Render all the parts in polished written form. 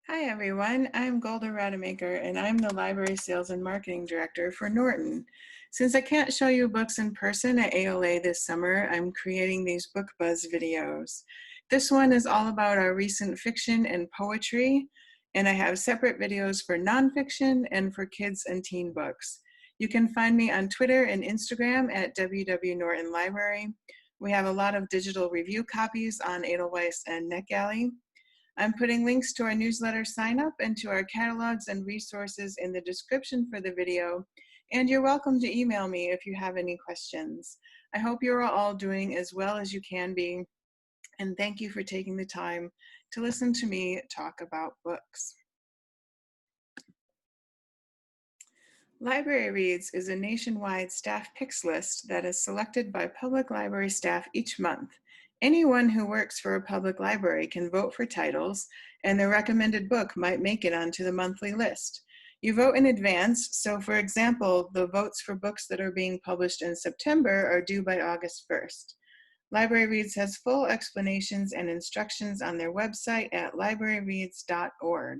Hi everyone, I'm Golda Rademacher and I'm the Library Sales and Marketing Director for Norton. Since I can't show you books in person at ALA this summer, I'm creating these Book Buzz videos. This one is all about our recent fiction and poetry, and I have separate videos for nonfiction and for kids and teen books. You can find me on Twitter and Instagram at WW Library. We have a lot of digital review copies on Edelweiss and NetGalley. I'm putting links to our newsletter sign up and to our catalogs and resources in the description for the video, and you're welcome to email me if you have any questions. I hope you're all doing as well as you can be, and thank you for taking the time to listen to me talk about books. Library Reads is a nationwide staff picks list that is selected by public library staff each month. Anyone who works for a public library can vote for titles, and their recommended book might make it onto the monthly list. You vote in advance, so for example, the votes for books that are being published in September are due by August 1st. Library Reads has full explanations and instructions on their website at libraryreads.org.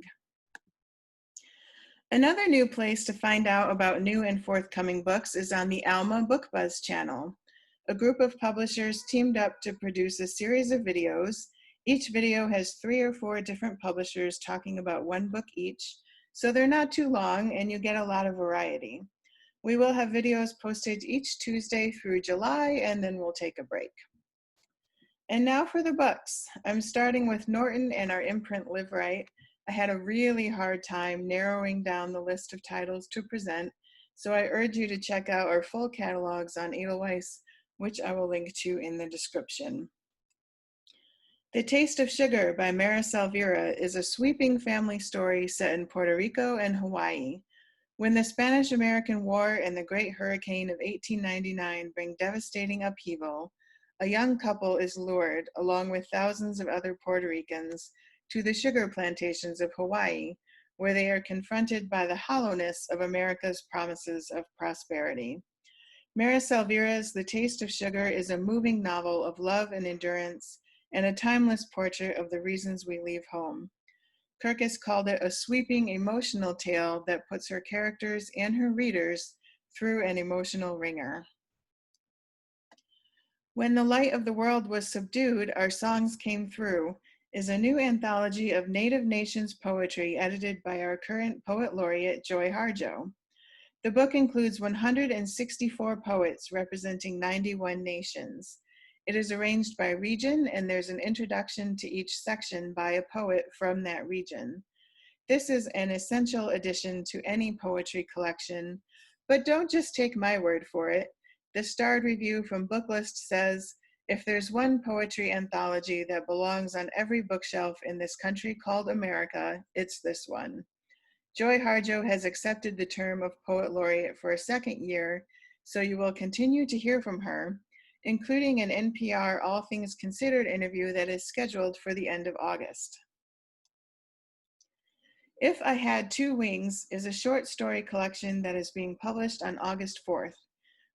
Another new place to find out about new and forthcoming books is on the Alma Book Buzz channel. A group of publishers teamed up to produce a series of videos. Each video has 3 or 4 different publishers talking about one book each, so they're not too long and you get a lot of variety. We will have videos posted each Tuesday through July, and then we'll take a break. And now for the books. I'm starting with Norton and our imprint Liveright. I had a really hard time narrowing down the list of titles to present, so I urge you to check out our full catalogs on Edelweiss, which I will link to in the description. The Taste of Sugar by Marisol Vera is a sweeping family story set in Puerto Rico and Hawaii. When the Spanish-American War and the Great Hurricane of 1899 bring devastating upheaval, a young couple is lured, along with thousands of other Puerto Ricans, to the sugar plantations of Hawaii, where they are confronted by the hollowness of America's promises of prosperity. Marisol Vera's The Taste of Sugar is a moving novel of love and endurance, and a timeless portrait of the reasons we leave home. Kirkus called it a sweeping, emotional tale that puts her characters and her readers through an emotional wringer. When the Light of the World Was Subdued, Our Songs Came Through is a new anthology of Native Nations poetry edited by our current Poet Laureate, Joy Harjo. The book includes 164 poets representing 91 nations. It is arranged by region, and there's an introduction to each section by a poet from that region. This is an essential addition to any poetry collection, but don't just take my word for it. The starred review from Booklist says, if there's one poetry anthology that belongs on every bookshelf in this country called America, it's this one. Joy Harjo has accepted the term of Poet Laureate for a second year, so you will continue to hear from her, including an NPR All Things Considered interview that is scheduled for the end of August. If I Had Two Wings is a short story collection that is being published on August 4th.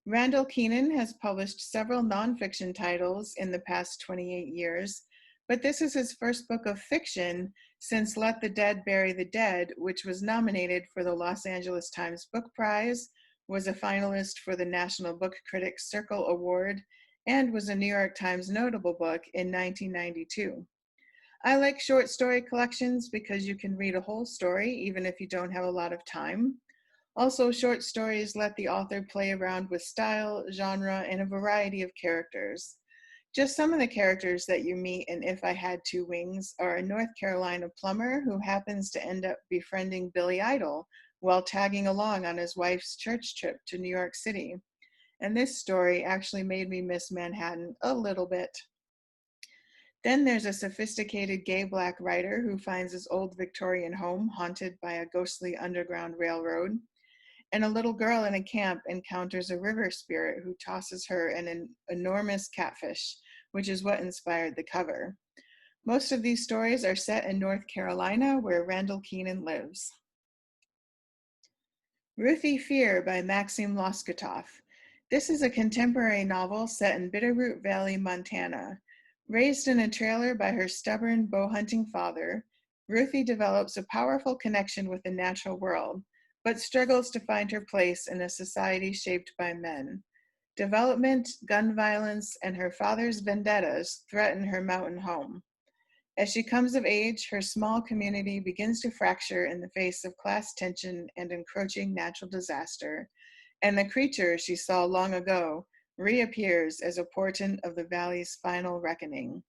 Randall Keenan has published several nonfiction titles in the past 28 years, but this is his first book of fiction since Let the Dead Bury the Dead, which was nominated for the Los Angeles Times Book Prize, was a finalist for the National Book Critics Circle Award, and was a New York Times notable book in 1992. I like short story collections because you can read a whole story even if you don't have a lot of time. Also, short stories let the author play around with style, genre, and a variety of characters. Just some of the characters that you meet in If I Had Two Wings are a North Carolina plumber who happens to end up befriending Billy Idol while tagging along on his wife's church trip to New York City. And this story actually made me miss Manhattan a little bit. Then there's a sophisticated gay Black writer who finds his old Victorian home haunted by a ghostly underground railroad. And a little girl in a camp encounters a river spirit who tosses her an enormous catfish, which is what inspired the cover. Most of these stories are set in North Carolina, where Randall Keenan lives. Ruthie Fear by Maxim Loskotov. This is a contemporary novel set in Bitterroot Valley, Montana. Raised in a trailer by her stubborn bow hunting father, Ruthie develops a powerful connection with the natural world, but struggles to find her place in a society shaped by men. Development, gun violence, and her father's vendettas threaten her mountain home. As she comes of age, her small community begins to fracture in the face of class tension and encroaching natural disaster, and the creature she saw long ago reappears as a portent of the valley's final reckoning.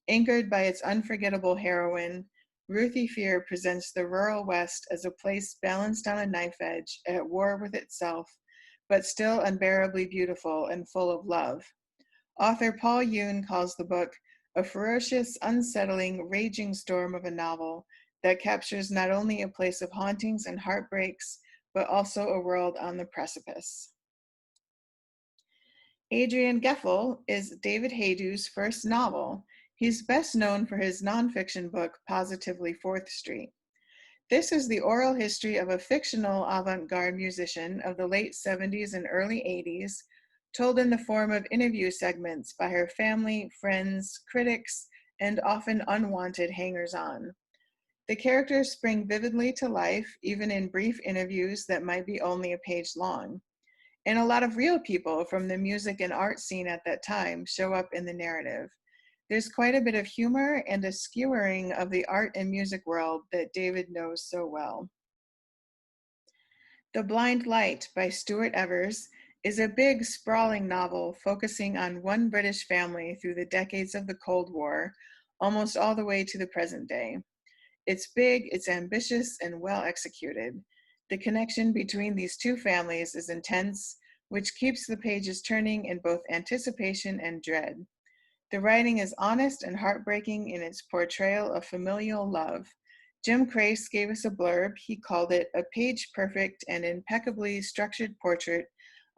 Anchored by its unforgettable heroine, Ruthie Fear presents the rural West as a place balanced on a knife edge, at war with itself, but still unbearably beautiful and full of love. Author Paul Yoon calls the book a ferocious, unsettling, raging storm of a novel that captures not only a place of hauntings and heartbreaks, but also a world on the precipice. Adrian Geffel is David Haydew's first novel. He's best known for his nonfiction book, Positively 4th Street. This is the oral history of a fictional avant-garde musician of the late 70s and early 80s, told in the form of interview segments by her family, friends, critics, and often unwanted hangers-on. The characters spring vividly to life, even in brief interviews that might be only a page long. And a lot of real people from the music and art scene at that time show up in the narrative. There's quite a bit of humor and a skewering of the art and music world that David knows so well. The Blind Light by Stuart Evers is a big, sprawling novel focusing on one British family through the decades of the Cold War, almost all the way to the present day. It's big, it's ambitious, and well executed. The connection between these two families is intense, which keeps the pages turning in both anticipation and dread. The writing is honest and heartbreaking in its portrayal of familial love. Jim Crace gave us a blurb. He called it a page-perfect and impeccably structured portrait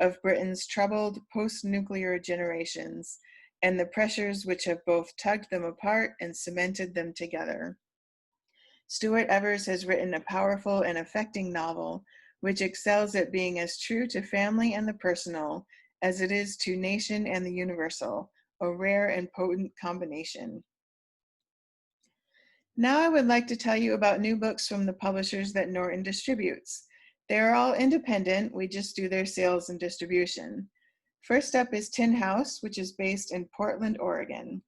of Britain's troubled post-nuclear generations and the pressures which have both tugged them apart and cemented them together. Stuart Evers has written a powerful and affecting novel, which excels at being as true to family and the personal as it is to nation and the universal, a rare and potent combination. Now I would like to tell you about new books from the publishers that Norton distributes. They are all independent, we just do their sales and distribution. First up is Tin House, which is based in Portland, Oregon.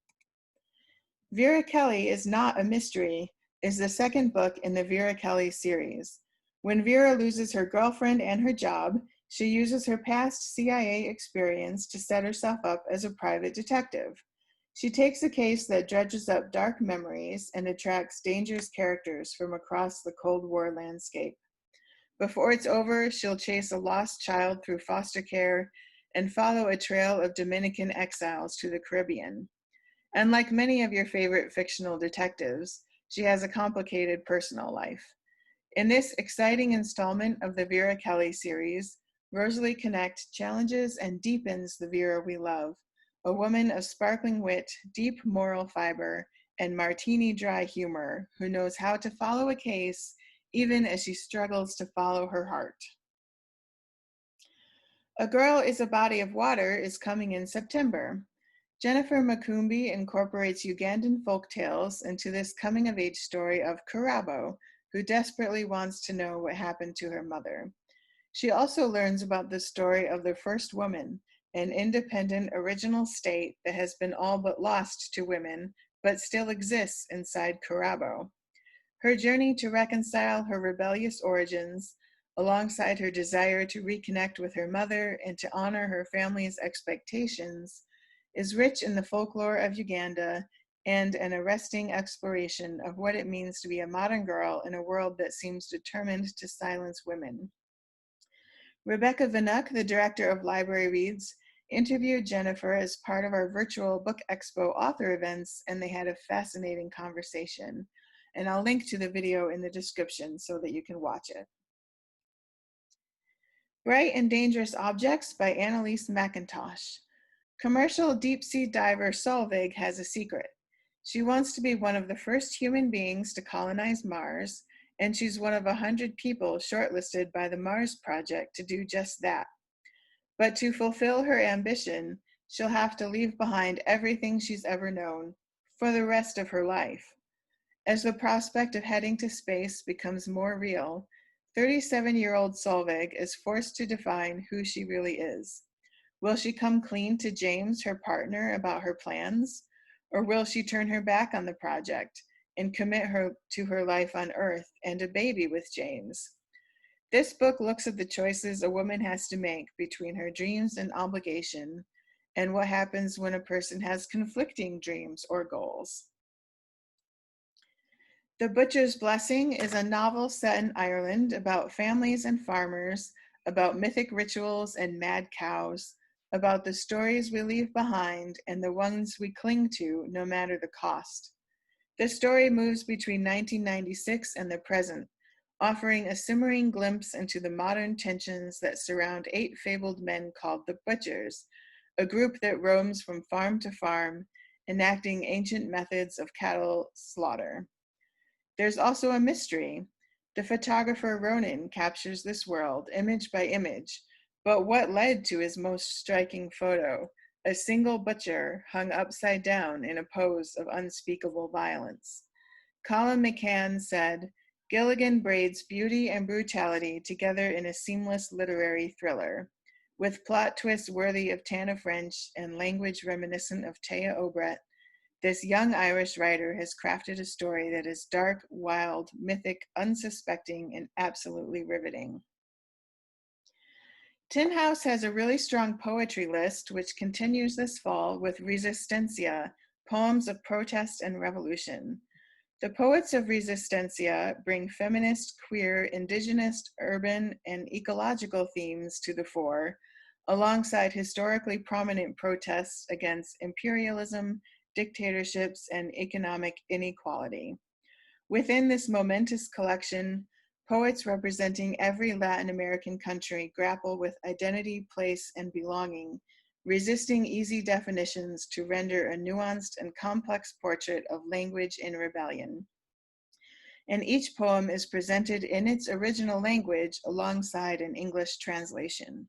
Vera Kelly is Not a Mystery is the second book in the Vera Kelly series. When Vera loses her girlfriend and her job, she uses her past CIA experience to set herself up as a private detective. She takes a case that dredges up dark memories and attracts dangerous characters from across the Cold War landscape. Before it's over, she'll chase a lost child through foster care and follow a trail of Dominican exiles to the Caribbean. Unlike many of your favorite fictional detectives, she has a complicated personal life. In this exciting installment of the Vera Kelly series, Rosalie Connect challenges and deepens the Vera we love, a woman of sparkling wit, deep moral fiber, and martini dry humor who knows how to follow a case even as she struggles to follow her heart. A Girl is a Body of Water is coming in September. Jennifer Makumbi incorporates Ugandan folk tales into this coming-of-age story of Karabo, who desperately wants to know what happened to her mother. She also learns about the story of the first woman, an independent original state that has been all but lost to women, but still exists inside Karabo. Her journey to reconcile her rebellious origins, alongside her desire to reconnect with her mother and to honor her family's expectations, is rich in the folklore of Uganda and an arresting exploration of what it means to be a modern girl in a world that seems determined to silence women. Rebecca Vanuk, the director of Library Reads, interviewed Jennifer as part of our virtual Book Expo author events, and they had a fascinating conversation. And I'll link to the video in the description so that you can watch it. Bright and Dangerous Objects by Annalise McIntosh. Commercial deep-sea diver Solveig has a secret. She wants to be one of the first human beings to colonize Mars, and she's one of 100 people shortlisted by the Mars Project to do just that. But to fulfill her ambition, she'll have to leave behind everything she's ever known for the rest of her life. As the prospect of heading to space becomes more real, 37-year-old Solveig is forced to define who she really is. Will she come clean to James, her partner, about her plans? Or will she turn her back on the project and commit her to her life on Earth and a baby with James? This book looks at the choices a woman has to make between her dreams and obligation, and what happens when a person has conflicting dreams or goals. The Butcher's Blessing is a novel set in Ireland about families and farmers, about mythic rituals and mad cows, about the stories we leave behind and the ones we cling to no matter the cost. The story moves between 1996 and the present, offering a simmering glimpse into the modern tensions that surround 8 fabled men called the Butchers, a group that roams from farm to farm, enacting ancient methods of cattle slaughter. There's also a mystery. The photographer Ronan captures this world, image by image, but what led to his most striking photo? A single butcher hung upside down in a pose of unspeakable violence. Colin McCann said, Gilligan braids beauty and brutality together in a seamless literary thriller, with plot twists worthy of Tana French and language reminiscent of Taya Obret. This young Irish writer has crafted a story that is dark, wild, mythic, unsuspecting, and absolutely riveting. Tin House has a really strong poetry list, which continues this fall with Resistencia, poems of protest and revolution. The poets of Resistencia bring feminist, queer, indigenous, urban, and ecological themes to the fore, alongside historically prominent protests against imperialism, dictatorships, and economic inequality. Within this momentous collection, poets representing every Latin American country grapple with identity, place, and belonging, resisting easy definitions to render a nuanced and complex portrait of language in rebellion. And each poem is presented in its original language alongside an English translation.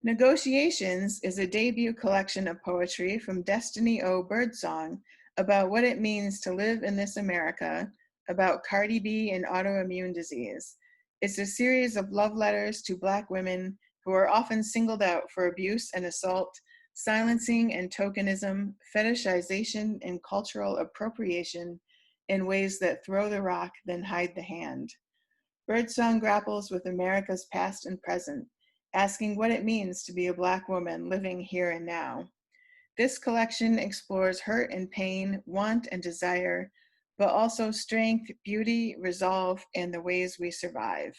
Negotiations is a debut collection of poetry from Destiny O. Birdsong about what it means to live in this America, about Cardi B and autoimmune disease. It's a series of love letters to Black women who are often singled out for abuse and assault, silencing and tokenism, fetishization and cultural appropriation in ways that throw the rock, then hide the hand. Birdsong grapples with America's past and present, asking what it means to be a Black woman living here and now. This collection explores hurt and pain, want and desire, but also strength, beauty, resolve, and the ways we survive.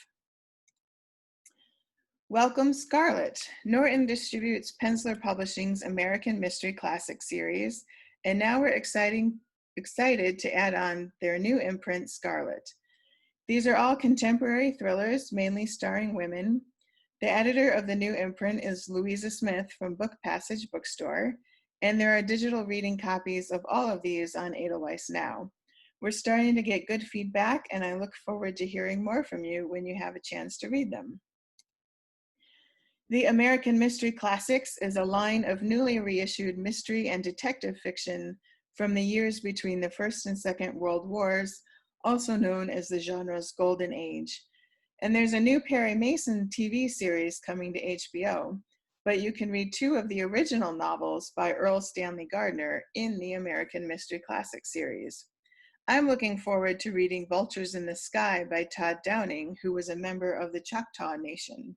Welcome, Scarlet. Norton distributes Penzler Publishing's American Mystery Classic series, and now we're excited to add on their new imprint, Scarlet. These are all contemporary thrillers, mainly starring women. The editor of the new imprint is Louisa Smith from Book Passage Bookstore, and there are digital reading copies of all of these on Edelweiss now. We're starting to get good feedback, and I look forward to hearing more from you when you have a chance to read them. The American Mystery Classics is a line of newly reissued mystery and detective fiction from the years between the First and Second World Wars, also known as the genre's golden age. And there's a new Perry Mason TV series coming to HBO, but you can read 2 of the original novels by Earl Stanley Gardner in the American Mystery Classic series. I'm looking forward to reading Vultures in the Sky by Todd Downing, who was a member of the Choctaw Nation.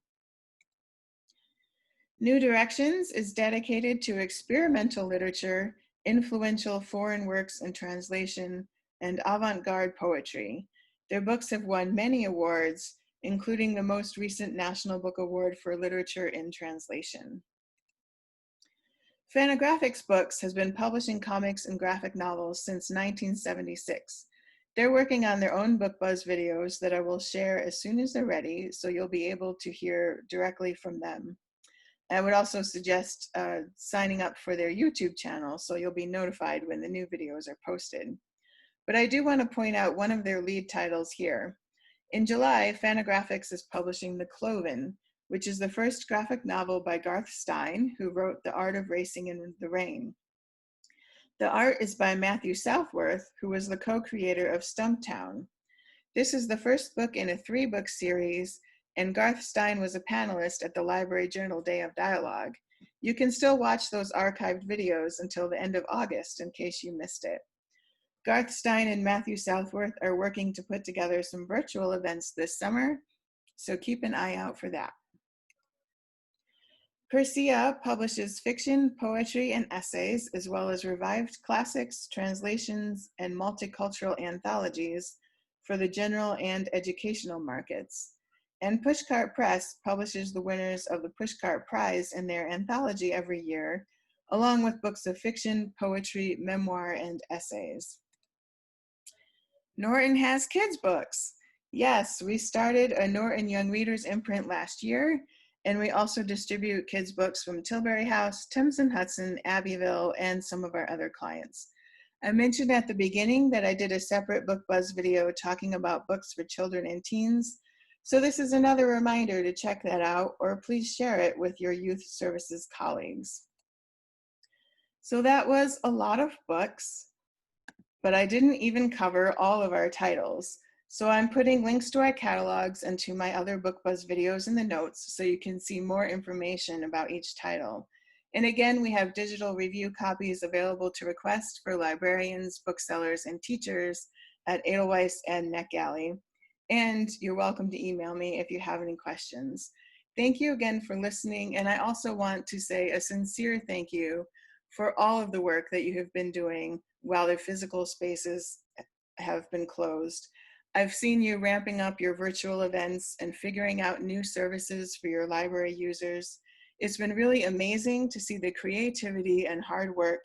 New Directions is dedicated to experimental literature, influential foreign works in translation, and avant-garde poetry. Their books have won many awards, including the most recent National Book Award for Literature in Translation. Fantagraphics Books has been publishing comics and graphic novels since 1976. They're working on their own Book Buzz videos that I will share as soon as they're ready, so you'll be able to hear directly from them. I would also suggest signing up for their YouTube channel so you'll be notified when the new videos are posted. But I do want to point out one of their lead titles here. In July, Fantagraphics is publishing The Cloven, which is the first graphic novel by Garth Stein, who wrote The Art of Racing in the Rain. The art is by Matthew Southworth, who was the co-creator of Stumptown. This is the first book in a 3-book series, and Garth Stein was a panelist at the Library Journal Day of Dialogue. You can still watch those archived videos until the end of August in case you missed it. Garth Stein and Matthew Southworth are working to put together some virtual events this summer, so keep an eye out for that. Persea publishes fiction, poetry, and essays, as well as revived classics, translations, and multicultural anthologies for the general and educational markets. And Pushcart Press publishes the winners of the Pushcart Prize in their anthology every year, along with books of fiction, poetry, memoir, and essays. Norton has kids' books. Yes, we started a Norton Young Readers imprint last year, and we also distribute kids' books from Tilbury House, Thames and Hudson, Abbeville, and some of our other clients. I mentioned at the beginning that I did a separate Book Buzz video talking about books for children and teens. So this is another reminder to check that out, or please share it with your youth services colleagues. So that was a lot of books, but I didn't even cover all of our titles. So I'm putting links to our catalogs and to my other Book Buzz videos in the notes so you can see more information about each title. And again, we have digital review copies available to request for librarians, booksellers, and teachers at Edelweiss and NetGalley. And you're welcome to email me if you have any questions. Thank you again for listening. And I also want to say a sincere thank you for all of the work that you have been doing while the physical spaces have been closed. I've seen you ramping up your virtual events and figuring out new services for your library users. It's been really amazing to see the creativity and hard work,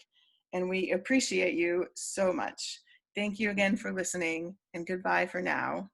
and we appreciate you so much. Thank you again for listening, and goodbye for now.